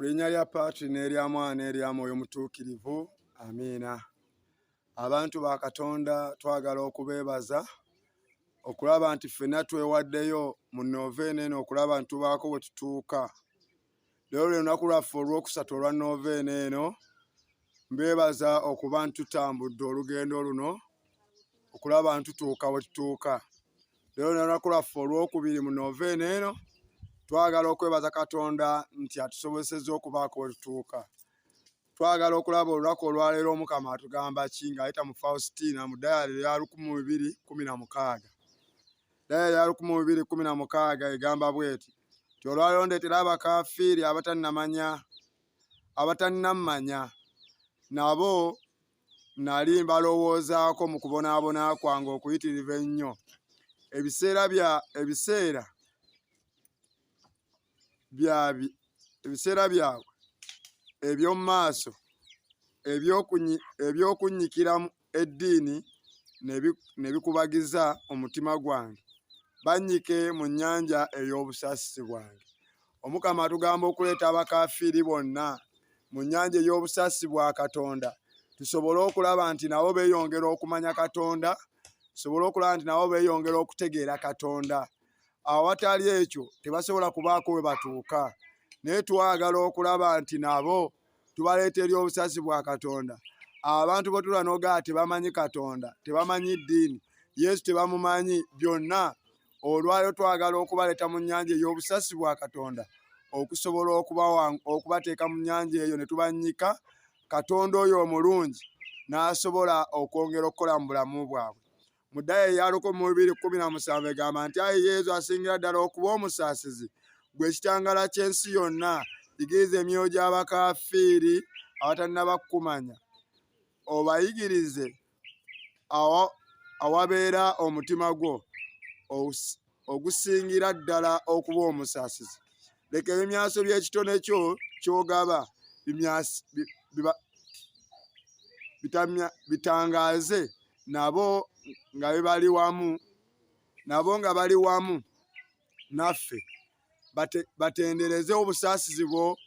Linnya lya Patri n'erya Mwana n'erya Mwoyo Mutuukirivu. Amiina. Abantu ba Katonda twagala okubeebaza okulaba nti ffenna twewaddeyo mu Novena eno okulaba nti tubaako bwe tutuuka. Leero lunaku lwaffe Olw'Okusatu olwa Novena eno. Mbeebaza okuba nti tutambudde olugendo luno okulaba nti tutuuka bwe tutuuka. Leero lunaku lwaffe Olw'Okubiri mu Novena eno. Twagala okwebaza Katonda nti atusobozesezza okubaako bwe tutuuka. Twagala okulaba olunaku olwaleero Mukama atugamba ki ng'ayita mu Faustina mu dayali ya 1216. Dayali ya 1216 egamba bw'eti nti olwaleero ndeetera abakaafiiri abatannamanya nabo nali mbalowoozaako mu kubonaabona kwange okuyitiriva ennyo. Ebiseera byabwe eby'omu maaso eby'okunnyikira eddiini ne bikubagiza omutima gwange, bannyike mu nnyanja ey'obusaasisi bwange. Omukama atugamba okuleeta abakaafiiri bonna mu nnyanja ey'obusaasisi bwa Katonda, tusobole okulaba nti nabo beeyongera okumanya Katonda, tusobole okulaba nti nabo beeyongera okutegeera Katonda. Awatali ekyo tebasobola kubaako we batuuka. Naye twagala okulaba nti nabo tubaleeta eri obusaasisi bwa Katonda. Abantu bwe tulaba n'ogamba tebamanyi Katonda, tebamanyi ddiini, Yesu tebamumanyi, byonna olwaleero twagala okubaleeta mu nnyanja ey'obusaasisi bwa Katonda okusobola okubateeka mu nnyanja eyo ne tubannyika. Katonda oyo omulungi n'asobola okwongera okukola mu bulamu bwabwe. Mu dayali ya 1217 egamba nti ayi Yesu asingira ddala okuba omusaasizi, gwe ekitangaala ky'ensi yonna, yigiriza emyoyo gy'abakaafiiri abatannaba kukumanya, obayigirize awabeera omutima gwo ogusingira ddala okuba omusaasizi. Leka ebimyaso by'ekitone kyo ky'ogaba bitangaaze nabo nga bali wamu naffe, batendereze obusaasizi bwo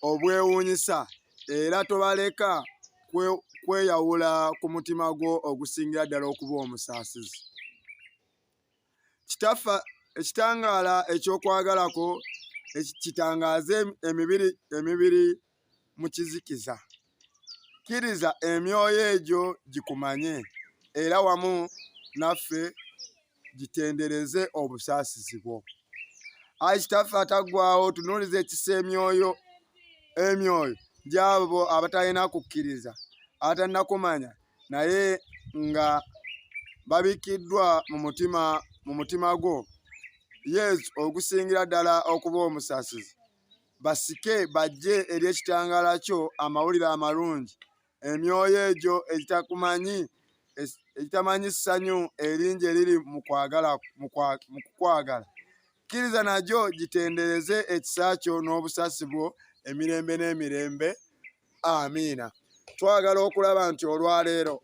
obwewuunyisa, era tobaleka kweyawula ku mutima gwo ogusingira ddala okuba omusaasizi. Ekitangaala eky'okwagalako kitangaaze emibiri mu kizikiza. Kkiriza emyoyo egyo gikumanye, era wamu naffe gitendereze obusaasizi bwo. Ayi Kitaffe ataggwaawo, tunuulize ekisa emyoyo gy'abo abatalina kukkiriza, abatannakumanya, naye nga babikkiddwa mu mutima gwo, Yesu ogusingira ddala okuba omusaasizi. Basike bajje eri ekitangaala kyo amawulire amalungi. Emyoyo egyo egitamanyi ssanyu eringi eriri mu kukwagala, kkiriza nagyo gitendereze ekisa kyo n'obusaasi bwo emirembe n'emirembe. Amiina. Twagala okulaba nti olwaleero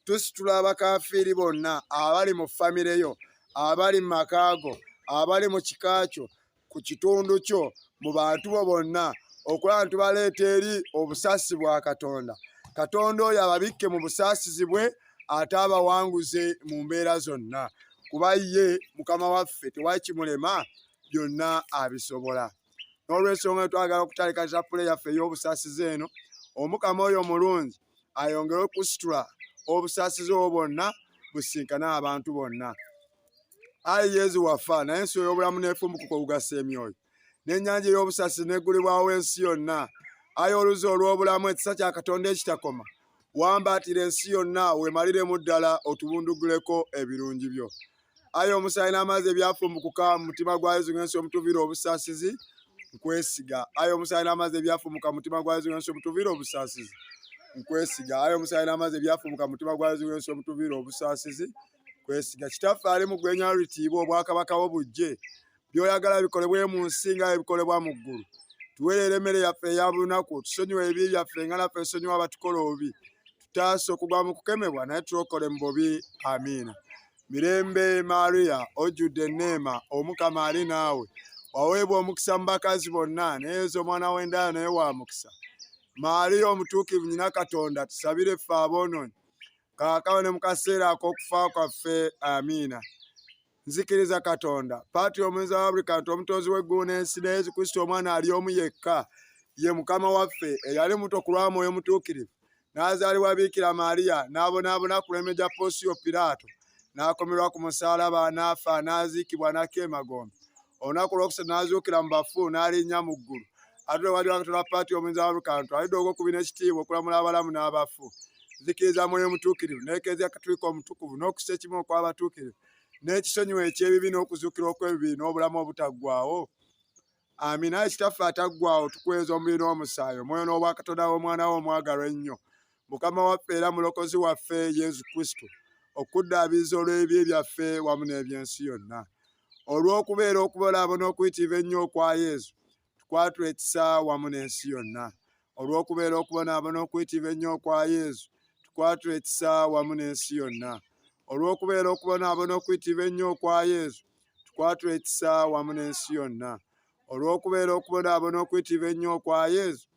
tusitula abakaafiiri bonna abali mu famire yo, abali mu maka go, abali mu kika kyo, ku kitundu kyo, mu bantu bo bonna, okulaba nti tubaleeta eri obusaasisi bwa Katonda. Katonda oyo ababikke mu busaasizi bwe, ate abawanguze mu mbeera zonna, kuba ye Mukama waffe tewali kimulema, byonna abisobola. N'olw'ensonga eyo twagala okutalika puleya yaffe ey'obusaasizi eno, Omukama oyo omulungi ayongere okusitula obusaasizi obwo bwonna businkane abantu bonna. Ayi Yesu wafa, naye ensi ey'obulamu n'efumbukuka okugasa emyoyo, n'ennyanja ey'obusaasizi n'eggulibwawo ensi yonna. Ayi oluzi olw'obulamu, ekisa kya Katonda ekitakoma, wambaatira ensi yonna weemaliremu ddala otubunduguleko ebirungi byo. Ayi omusaayi n'amazzi ebyafumbukuka mu mutima gwa Yesu ng'ensi omutuviire obusaasizi, nkwesiga. Ayi omusaayi n'amazzi ebyafumbuka mu mutima gwa Yesu ng'ensi omutuviire obusaasizi, nkwesiga. Ayi omusaayi n'amazzi ebyafumbuka mu mutima gwa Yesu ng'ensi omutuviire obusaasizi, nkwesiga. Kitaffe ali mu ggwenya lutiibwa obwakabaka bwo bujje, by'oyagala bikolebwe mu nsi nga ebikolebwa mu ggulu. Tuweerere emmere yaffe eya buli lunaku, tusonyiwe ebibi byaffe nga naffe tusonyiwa abatukola obubi, tutaase okugwa mu kukemebwa, naye tulokole mu bubi. Amiina. Mirembe Maria, ojjudde enneema, Omukama ali naawe. waweebwa omukisa mu bakazi bonna, naye Yesu omwana w'endaya naye wa mukisa. Maaliya omutuukirivu nnyina Katonda, tusabire ffe aboonoonyi kaakano ne mu kaseera ak'okufa kwaffe. Amiina. Nzikiriza Katonda Paatiri omulinzi wa buli kantu, omutonzi w'eggulu n'ensi, ne Yesu Kristo omwana ali omu yekka, ye Mukama waffe, eyali muto ku lwa Mwoyo Mutuukirivu, n'azaalibwa Biikira Maaliya, n'abonaabona ku luleme gya Ponsiyo Piraato, n'akomerwa ku musaalaba, n'afa, n'aziikibwa, n'akka emagombe. Olunaku olwokusatu n'azuukira mu bafu, n'alinnya mu ggulu. Atudde wakati wa Katonda Paatiri omulinzi wa buli kantu, alidde ogw'okubiri n'ekitiibwa okulamula abalamu n'abafu. Nzikiriza Mwoyo Mutuukirivu, n'Eklezia Katolika omutukuvu, n'okussa ekimu okw'abatuukirivu, n'ekisonyiwo eky'ebibi, n'okuzuukira okw'ebibi, n'obulamu obutaggwaawo. Amiina. Ayi Kitaffe ataggwaawo, tukweza omubiri n'omusaayi, omwoyo n'obwa Katonda w'omwana wo omwagalwa ennyo, Mukama waffe era mulokozi waffe Yesu Kristo, okuddaabiriza olw'ebibi byaffe wamu n'eby'ensi yonna. Olw'okubeera okubonaabona okuyitirivu ennyo okwa Yesu, tukwatula ekisa wamu n'ensi yonna. Olw'okubeera okubonaabona okuyitirivu ennyo okwa Yesu, tukwatula ekisa wamu n'ensi yonna. Olw'okubeera okubonaabona okuyitirivu ennyo okwa Yesu, tukwatula ekisa wamu n'ensi yonna. Olw'okubeera okubonaabona okuyitirivu ennyo okwa Yesu,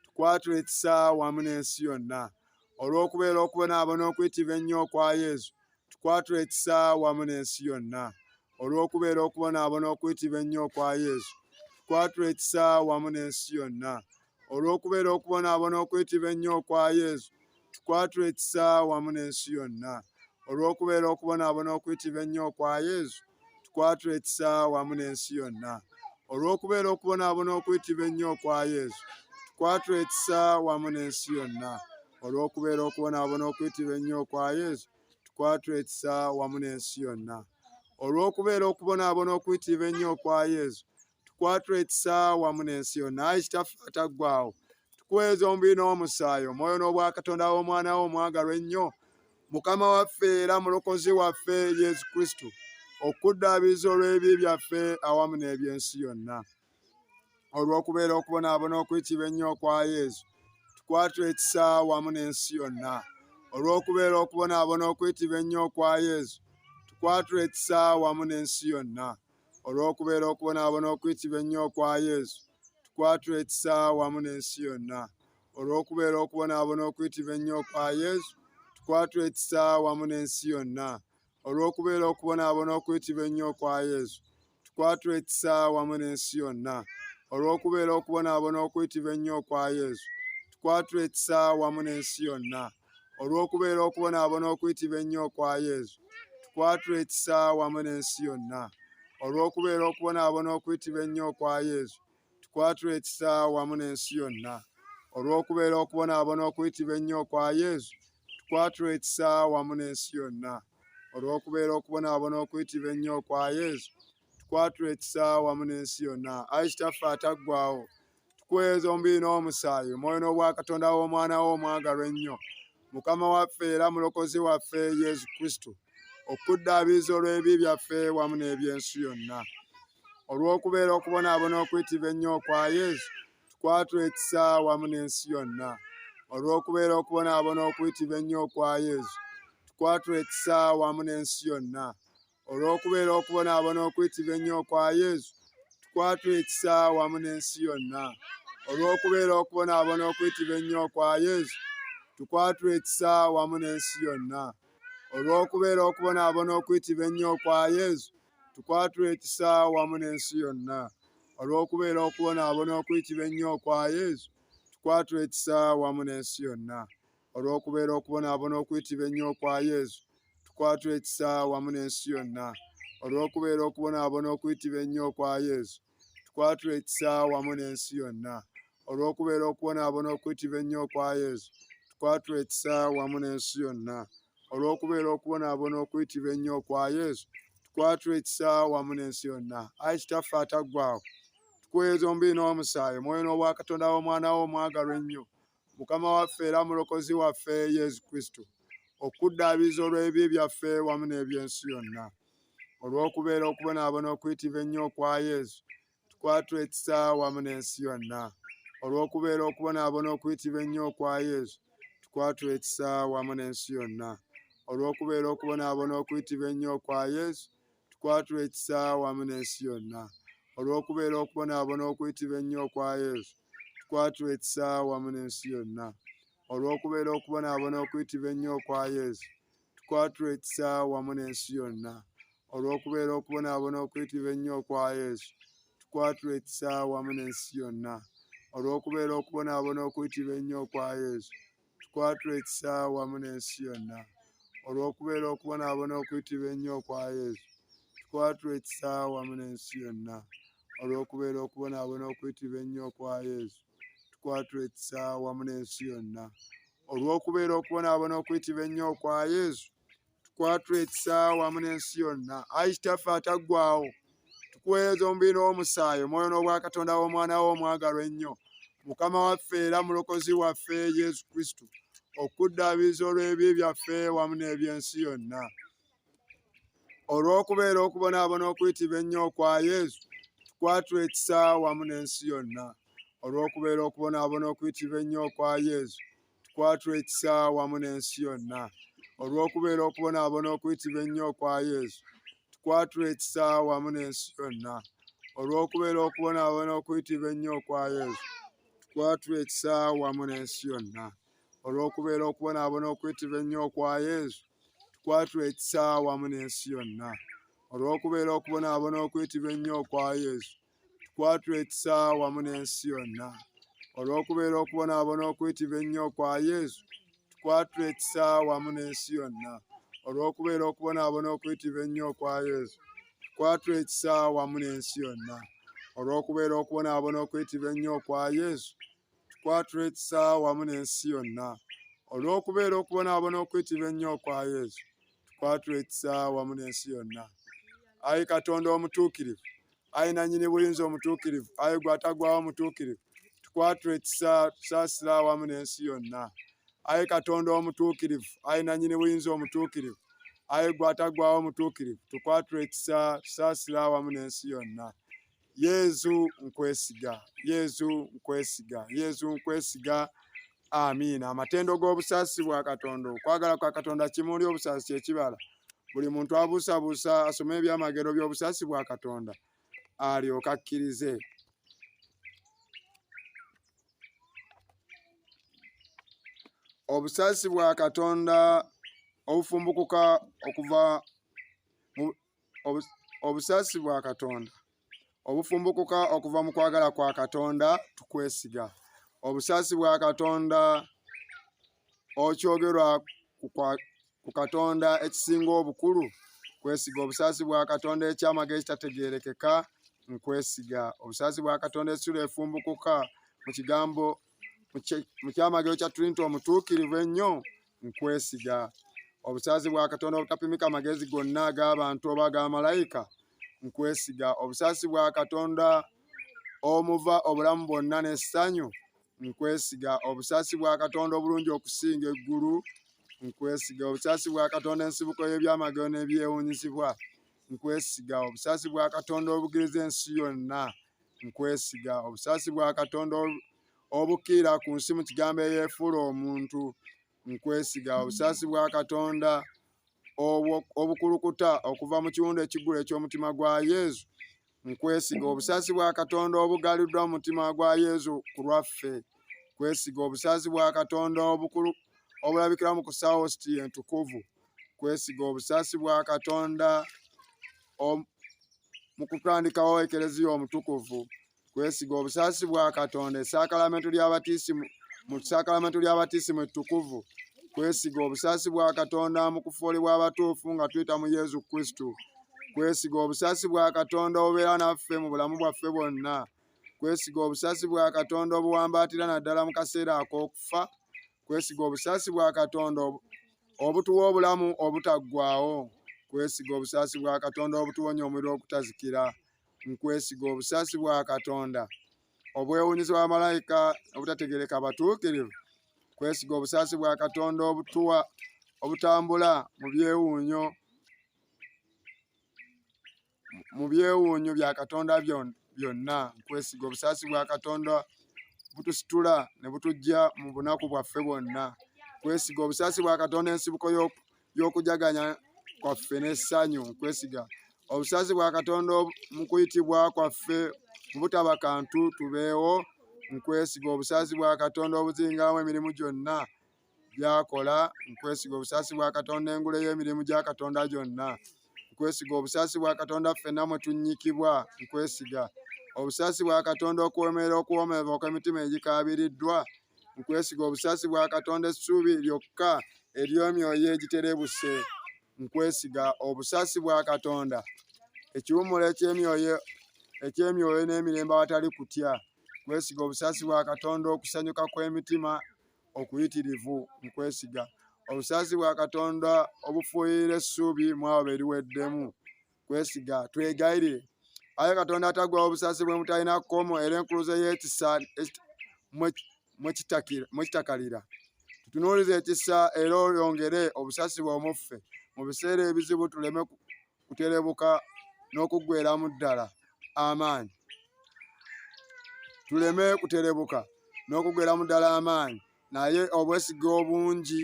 tukwatula ekisa wamu n'ensi yonna. Olw'okubeera okubonaabona okuyitirivu ennyo okwa Yesu, tukwatula ekisa wamu n'ensi yonna. Olw'okubeera okubonaabona okuyitirivu ennyo okwa Yesu, tukwatula ekisa wamu n'ensi yonna. Olw'okubeera okubonaabona okuyitirivu ennyo okwa Yesu, tukwatula ekisa wamu n'ensi yonna. Olw'okubeera okubonaabona okuyitirivu ennyo okwa Yesu, tukwatula ekisa wamu n'ensi yonna. Olw'okubeera okubonaabona okuyitirivu ennyo okwa Yesu, tukwatula ekisa wamu n'ensi yonna. Olw'okubeera okubonaabona okuyitirivu ennyo okwa Yesu, tukwatula ekisa wamu n'ensi yonna. Olw'okubeera okubonaabona okuyitirivu ennyo okwa Yesu, tukwatula ekisa wamu n'ensi yonna. Ayi Kitaffe ataggwaawo, tukweza omubiri n'omusaayi, omwoyo n'obwa Katonda w'omwana wo omwagalwa ennyo, Mukama waffe era mulokozi waffe Yesu Kristo, okuddaabiriza olw'ebibi byaffe awamu n'eby'ensi yonna. Olw'okubeera okubonaabona okuyitirivu ennyo okwa Yesu, tukwatula ekisa wamu n'ensi yonna. Olw'okubeera okubonaabona okuyitirivu ennyo okwa Yesu, tukwatula ekisa wamu n'ensi yonna. Olw'okubeera okubonaabona okuyitirivu ennyo okwa Yesu, tukwatula ekisa wamu n'ensi yonna. Olw'okubeera okubonaabona okuyitirivu ennyo okwa Yesu, tukwatula ekisa wamu n'ensi yonna. Olw'okubeera okubonaabona okuyitirivu ennyo okwa Yesu, tukwatula ekisa wamu n'ensi yonna. Olw'okubeera okubonaabona okuyitirivu ennyo okwa Yesu, tukwatula ekisa wamu n'ensi yonna. Olw'okubeera okubonaabona okuyitirivu ennyo okwa Yesu, tukwatula ekisa wamu n'ensi yonna. Olw'okubeera okubonaabona okuyitirivu ennyo okwa Yesu, tukwatula ekisa wamu n'ensi yonna. Olw'okubeera okubonaabona okuyitirivu ennyo okwa Yesu, tukwatula ekisa wamu n'ensi yonna. Olw'okubeera okubonaabona okuyitirivu ennyo okwa Yesu, tukwatula ekisa wamu n'ensi yonna. Ayi Kitaffe ataggwaawo, tukweza omubiri n'omusaayi, omwoyo n'obwa Katonda w'omwana wo omwagalwa ennyo, Mukama waffe era mulokozi waffe Yesu Kristo, okuddaabiriza olw'ebibi byaffe wamu n'eby'ensi yonna. Olw'okubeera okubonaabona okuyitirivu ennyo okwa Yesu, tukwatula ekisa wamu n'ensi yonna. Olw'okubeera okubonaabona okuyitirivu ennyo okwa Yesu, tukwatula ekisa wamu n'ensi yonna. Olw'okubeera okubonaabona okuyitirivu ennyo okwa Yesu, tukwatula ekisa wamu n'ensi yonna. Olw'okubeera okubonaabona okuyitirivu ennyo okwa Yesu, tukwatula ekisa wamu n'ensi yonna. Olw'okubeera okubonaabona okuyitirivu ennyo okwa Yesu, tukwatula ekisa wamu n'ensi yonna. Olw'okubeera okubonaabona okuyitirivu ennyo okwa Yesu, tukwatula ekisa wamu n'ensi yonna. Olw'okubeera okubonaabona okuyitirivu ennyo okwa Yesu, tukwatula ekisa wamu n'ensi yonna. Olw'okubeera okubonaabona okuyitirivu ennyo okwa Yesu, tukwatula ekisa wamu n'ensi yonna. Olw'okubeera okubonaabona okuyitirivu ennyo okwa Yesu, tukwatula ekisa wamu n'ensi yonna. Olw'okubeera okubonaabona okuyitirivu ennyo okwa Yesu, tukwatula ekisa wamu n'ensi yonna. Ayi Kitaffe ataggwaawo, tukweza omubiri n'omusaayi, omwoyo n'obwa Katonda w'omwana wo omwagalwa ennyo, Mukama waffe era mulokozi waffe Yesu Kristo, okuddaabiriza olw'ebibi byaffe wamu n'eby'ensi yonna. Olw'okubeera okubonaabona okuyitirivu ennyo okwa Yesu, tukwatula ekisa wamu n'ensi yonna. Olw'okubeera okubonaabona okuyitirivu ennyo okwa Yesu, tukwatula ekisa wamu n'ensi yonna. Olw'okubeera okubonaabona okuyitirivu ennyo okwa Yesu, tukwatula ekisa wamu n'ensi yonna. olw'okubeera okubonaabona okuyitibwa ennyo kwa Yesu, tukwatula ekisa wamu n'ensi yonna. Olw'okubeera okubonaabona okuyitibwa ennyo kwa Yesu, tukwatula ekisa wamu n'ensi yonna. Olw'okubeera okubonaabona okuyitibwa ennyo kwa Yesu, tukwatula ekisa wamu n'ensi yonna. Olw'okubeera okubonaabona okuyitibwa ennyo kwa Yesu, tukwatula ekisa wamu n'ensi yonna. Olw'okubeera okubonaabona okuyitibwa ennyo kwa Yesu, tukwatula ekisa wamu n'ensi yonna. Olw'okubeera okubonaabona okuyitibwa ennyo kwa Yesu, tukwatula ekisa wamu n'ensi yonna. Olw'okubeera okubonaabona okuyitibwa ennyo kwa Yesu, tukwatula ekisa wamu n'ensi yonna. Ayi Kitaffe ataggwaawo, tukuweereza omubiri n'omusaayi, omwoyo n'obwakatonda w'omwana wo omwagalwa ennyo, Mukama waffe era mulokozi waffe Yesu Kristo, okuddaabiriza olw'ebibi byaffe wamu n'eby'ensi yonna. Olw'okubeera okubonaabona okuyitibwa ennyo kwa Yesu, tukwatula ekisa wamu n'ensi yonna. Olw'okubeera okubonaabona okuyitibwa ennyo kwa Yesu, tukwatula ekisa wamu n'ensi yonna. Olw'okubeera okubonaabona okuyitibwa ennyo kwa Yesu, tukwatula ekisa wamu n'ensi yonna. Olw'okubeera okubonaabona okuyitibwa ennyo kwa Yesu, tukwatula ekisa wamu n'ensi yonna. Olw'okubeera okubonaabona okuyitibwa ennyo kwa Yesu, tukwatula ekisa wamu n'ensi yonna. Olw'okubeera okubonaabona okuyitibwa ennyo kwa Yesu, tukwatula ekisa wamu n'ensi yonna. Olw'okubeera okubonaabona okuyitibwa ennyo kwa Yesu, tukwatula ekisa wamu n'ensi yonna. Olw'okubeera okubonaabona okuyitibwa ennyo kwa Yesu, tukwatula ekisa wamu n'ensi yonna. Olw'okubeera okubonaabona okuyitibwa ennyo kwa Yesu, tukwatula ekisa wamu n'ensi yonna. Olw'okubeera okubonaabona okuyitibwa ennyo kwa Yesu, tukwatula ekisa wamu n'ensi yonna. Ayi Katonda omutuukirivu, ayi nannyini buyinza omutuukirivu, ayi gwe ataggwaawo omutuukirivu, tukwatula ekisa, tusaasira wamu n'ensi yonna. Ayi Katonda omutuukirivu, ayi nannyini buyinza omutuukirivu, ayi gwe ataggwaawo omutuukirivu, tukwatula ekisa, tusaasira wamu n'ensi yonna. Yesu nkwesiga, Yesu nkwesiga, Yesu nkwesiga. Amiina. Amatendo g'obusaasi bwa Katonda, okwagala kwa Katonda kimuli, obusaasi ky'ekibala. Buli muntu abuusabuusa asome ebyamagero by'obusaasi bwa Katonda alyoke akkirize. Obusaasi bwa Katonda obufumbukuka okuva obusaasi bwa Katonda obufumbukuka okuva mu kwagala kwa Katonda, tukwesiga. Obusaasi bwa Katonda okyogerwa ku Katonda ekisinga obukulu, kwesiga. Obusaasi bwa Katonda ekyamagero ekitategeerekeka, nkwesiga. Obusaasi bwa Katonda essula efumbukuka mu kigambo mu kyamagero kya Trinity omutuukirivu ennyo, nkwesiga. Obusaasi bwa Katonda obutapimika amagezi gonna ag'abantu oba ag'amalayika, nkwesiga. Obusaasi bwa Katonda omuva obulamu bwonna n'essanyu, nkwesiga. Obusaasi bwa Katonda obulungi okusinga eggulu, nkwesiga. Obusaasi bwa Katonda ensibuko y'ebyamagero n'ebyewuunyizibwa, nkwesiga. Obusaasi bwa Katonda obugiriza ensi yonna, nkwesiga. Obusaasi bwa Katonda obukiira ku nsi mu kigambo eyeefuula omuntu, nkwesiga. Obusaasi bwa Katonda obukulukuta okuva mu kiwundu ekiggulu eky'omutima gwa Yesu, nkwesiga. Obusaasi bwa Katonda obugaliddwa mu mutima gwa Yesu ku lwaffe, nkwesiga. Obusaasi bwa Katonda obulabikira mu kussa hositi entukuvu, nkwesiga. Obusaasi bwa Katonda mu kutandikawo ekereziya omutukuvu, nkwesiga. Obusaasi bwa Katonda essaakalamentu ly'abatiisimu ettukuvu, nkwesiga. Obusaasi bwa Katonda mu kufuulibwa abatuufu nga tuyita mu Yesu Kristo, nkwesiga. Obusaasi bwa Katonda obubeera naffe mu bulamu bwaffe bwonna, nkwesiga. Obusaasi bwa Katonda obuwambaatira naddala mu kaseera ak'okufa, nkwesiga. Obusaasi bwa Katonda obutuwa obulamu obutaggwaawo, nkwesiga. Obusaasi bwa Katonda obutuwonya omuliro ogutazikira, nkwesiga. Obusaasi bwa Katonda obwewuunyiza bw'abamalayika obutategeereka abatuukirivu, nkwesiga. Obusaasi bwa Katonda obutambula mu byewuunyo bya Katonda byonna, nkwesiga. Obusaasi bwa Katonda butusitula ne butujja mu bunaku bwaffe bwonna, nkwesiga. Obusaasi bwa Katonda ensibuko y'okujaganya kwaffe n'essanyu, nkwesiga. Obusaasi bwa Katonda mu kuyitibwa kwaffe mu butaba kantu tubeewo nkwesiga obusaasi bwa Katonda obuzingamu emirimu gyonna byakola nkwesiga obusaasi bwa Katonda engule y'emirimu gya Katonda gyonna nkwesiga obusaasi bwa Katonda ffenna mwe tunnyikibwa nkwesiga obusaasi bwa Katonda okuwomerera okuwomerera okw'emitima egikaabiriddwa nkwesiga obusaasi bwa Katonda essuubi lyokka ery'emyoyo egiterebuse nkwesiga obusaasi bwa Katonda ekiwummulo eky'emyoyo n'emirembe awatali kutya nkwesiga obusaasi bwa Katonda okusanyuka kw'emitima okuyitirivu nkwesiga obusaasi bwa Katonda obufuuyira essuubi mu abo beriweddemu nkwesiga twegayirire aye Katonda ataggwawo obusaasi bwe mutalina kkomo era enkuluze y'ekisa mwe kitakalira tutunuulize ekisa era oyongere obusaasi bw'omuffe mu biseera ebizibu tuleme kuterebuka n'okuggweeramu ddala amaanyi tuleme kuterebuka n'okuggweeramu ddala amaanyi naye obwesige obungi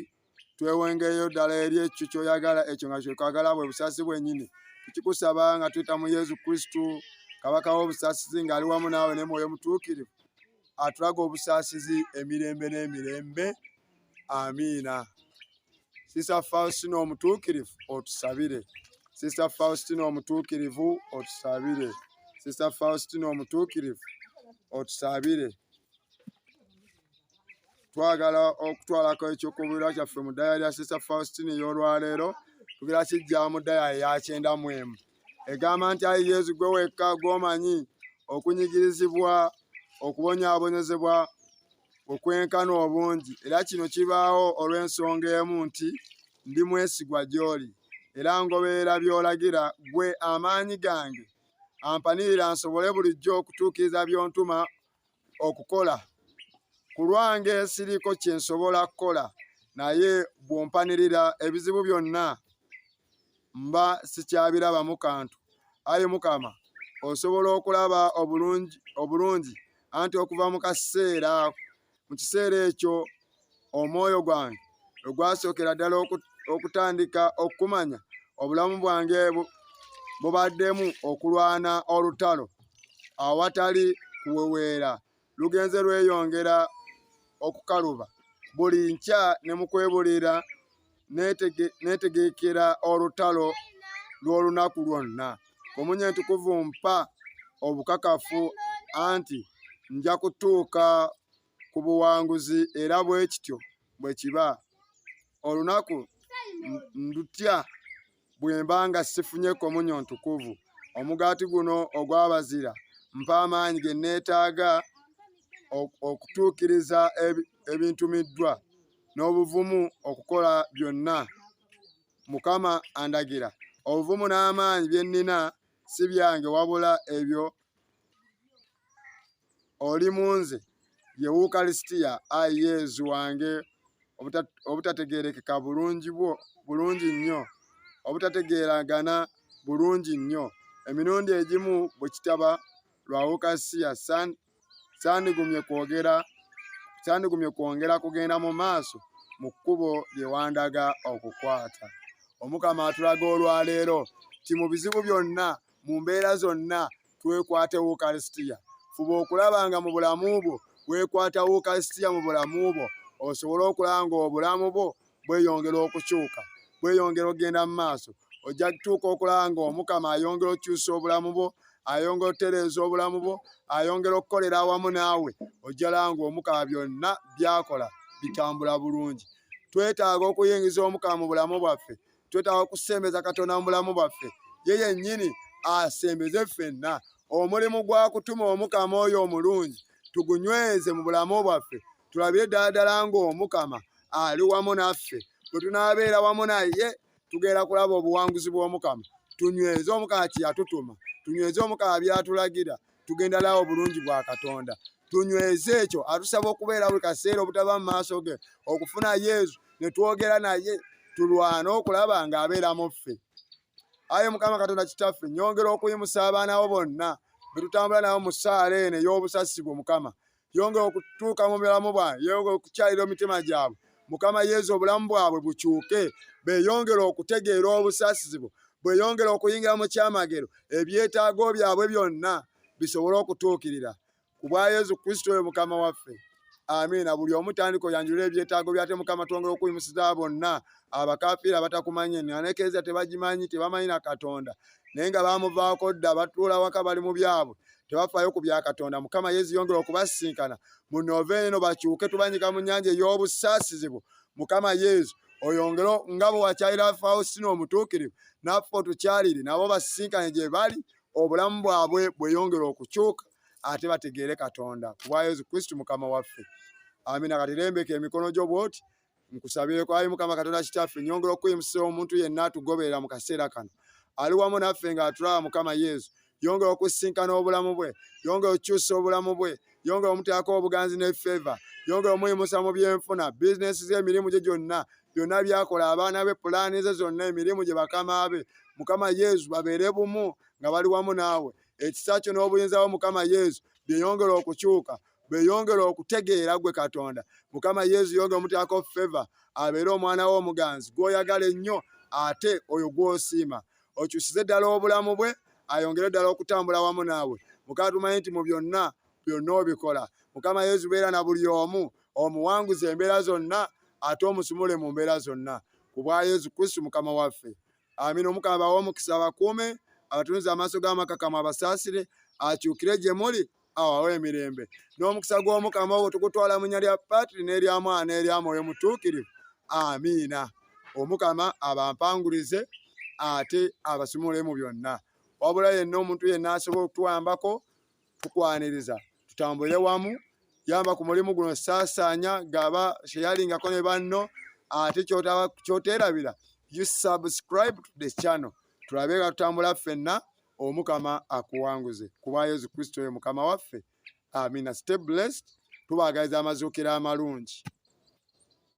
twewengeyo ddala eri ekyo ky'oyagala ekyo nga kyekwagala bwe busaasi bwennyini tukikusaba nga tuyita mu Yesu Kristo kabaka w'obusaasizi ng'ali wamu naawe ne Mwoyo Mutuukirivu atulaga obusaasizi emirembe n'emirembe amiina. Sister Faustina omutuukirivu otusabire. Sister Faustina omutuukirivu otusabire. Sister Faustina omutuukirivu otusabire. Twagala okutwalako ekyokubuulira kyaffe mu ddaya lya Sister Faustina ey'olwaleero tugira kijja mu ddaya eya 91 egamba nti ayi Yesu gwe wekka gw'omanyi okunyigirizibwa okubonyaabonyezebwa okwenkana obungi era kino kibaawo olw'ensonga emu nti ndi mwesigwa gy'oli era ngoberera by'olagira gwe amaanyi gange ampanirira nsobole bulijjo okutuukiriza by'ontuma okukola ku lwange siriiko kye nsobola kukola naye bw'ompanirira ebizibu byonna mba sikyabirabamu kantu. Ayi Mukama osobola okulaba obulungi anti okuva mu kiseera ekyo omwoyo gwange ogwasookera ddala okutandika okumanya obulamu bwange bubaddemu okulwana olutalo awatali kuweweera lugenze lweyongera okukaluba buli nkya ne mu kwebulira neetegekera olutalo lw'olunaku lwonna Komunye Entukuvu mpa obukakafu anti nja kutuuka ku buwanguzi era bwe kityo bwe kiba olunaku ndutya bwe mba nga sifunye Komunye Entukuvu omugaati guno ogw'abazira mpa amaanyi ge neetaaga okutuukiriza ebintumiddwa n'obuvumu okukola byonna Mukama andagira obuvumu n'amaanyi bye nnina si byange wabula ebyo oli mu nze ye Wukalisitiya ayi Yezu wange obutategeerekeka bulungi nnyo obutategeeragana bulungi nnyo emirundi egimu bwe kitaba lwa Wukalisitiya sandigumye kwongera kugenda mu maaso mu kkubo lye wandaga okukwata. Omukama atulaga olwaleero ti mu bizibu byonna mu mbeera zonna twekwate Wukalisitiya fuba okulaba nga mu bulamu bwo weekwata Wukalisitiya mu bulamu bwo osobole okulaba nga obulamu bwo bweyongera okukyuka bweyongera okugenda mu maaso ojja kutuuka okulaba nga Omukama ayongera okukyusa obulamu bwo ayongera otereeza obulamu bwo ayongera okukolera awamu naawe ojja laba nga Omukama byonna byakola bitambula bulungi. Twetaaga okuyingiza Omukama mu bulamu bwaffe twetaaga okusembeza Katonda mu bulamu bwaffe ye yennyini asembeze ffenna omulimu gwa kutuma Omukama oyo omulungi tugunyweze mu bulamu bwaffe tulabire ddala ddala ng'Omukama ali wamu naffe bwe tunaabeera wamu naye tugenda kulaba obuwanguzi bw'Omukama tunyweze Omukama kye yatutuma tunyweze Omukama by'atulagira tugenda laba obulungi bwa Katonda tunyweze ekyo atusaba okubeera buli kaseera obutava mu maaso ge okufuna Yesu ne twogera naye tulwana okulaba ng'abeera mu ffe. Ayi Mukama Katonda kitaffe nyongera okuyimusa abaana bo bonna be tutambula nabo mu ssaala eno ey'obusasibwa Mukama yongera okutuuka mu bulamu bwabwe yongera okukyalira emitima gyabwe Mukama Yesu obulamu bwabwe bukyuke beeyongera okutegeera obusasizibwa bwe yongera okuyingira mu kyamagero ebyetaago byabwe byonna bisobole okutuukirira ku bwa Yesu Kristo oyo Mukama waffe. Amiina. Buli omu tandika oyanjulira ebyetaago byate Mukama twongera okuyimusiza bonna abakafiiri abatakumanye n'ekeeza tebagimanyi tebamanyi na Katonda naye nga bamuvaako dda batuula waka bali mu byabwe tebafaayo ku bya Katonda. Mukama Yesu yongera okubasinkana mu Novena eno bakyuke tubanyiga mu nnyanja ey'obusaasizibu. Mukama Yesu oyongere nga bwe wakyalira Faustina omutuukirivu naffe otukyalire nabo basinkane gye bali obulamu bwabwe bweyongera okukyuka ate bategeere Katonda ku bwa Yesu Kristo Mukama waffe. Amiina. Kati lembeka emikono gyo bw'oti nkusabireko. Ayi Mukama Katonda kitaffe nyongera okuyimusa omuntu yenna atugoberera mu kaseera kano ali wamu naffe ng'atulaba Mukama Yesu yongera okusinkana obulamu bwe yongera okukyusa obulamu bwe yongera omuteekako obuganzi ne feva yongera omuyimusa mu byenfuna bizinesi ze emirimu gye gyonna byonna byakola abaana be pulaani ze zonna emirimu gye bakama be Mukama Yesu babeere bumu nga bali wamu naawe. Ekisa kyo n'obuyinza bwo Mukama Yesu byeyongera okukyuka beyongera okutegeera gwe Katonda. Mukama Yesu yongera omuteekako feva abeere omwana we omuganzi gw'oyagala ennyo ate oyo gw'osiima okyusize ddala obulamu bwe ayongere ddala okutambula wamu naawe. Mukama tumanyi nti mu byonna obikola. Mukama Yesu beera na buli omu omuwanguze embeera zonna ate omusumule mu mbeera zonna ku bwa Yesu Kristo Mukama waffe. Amiina. Omukama bawe omukisa abakuume abatunze amaaso g'amakakamu abasaasire akyukire gye muli awawe emirembe n'omukisa gw'Omukama wo tugutwala mu nnya lya Patiri n'erya Mwana n'erya Mwoyo Mutuukirivu. Amiina. Omukama abampangulize ate abasumule mu byonna. Wabula yenna omuntu yenna asobola okutuyambako tukwaniriza tutambulire wamu yamba ku mulimu guno saasaanya gaba sheyalingako ne banno ate kyoteerabira you subscribe to this channel tulabe nga tutambula ffenna Omukama akuwanguze ku bwa Yesu Kristo oyo Mukama waffe. Amiina. Stay blessed. Tubaagaliza amazuukiro amalungi.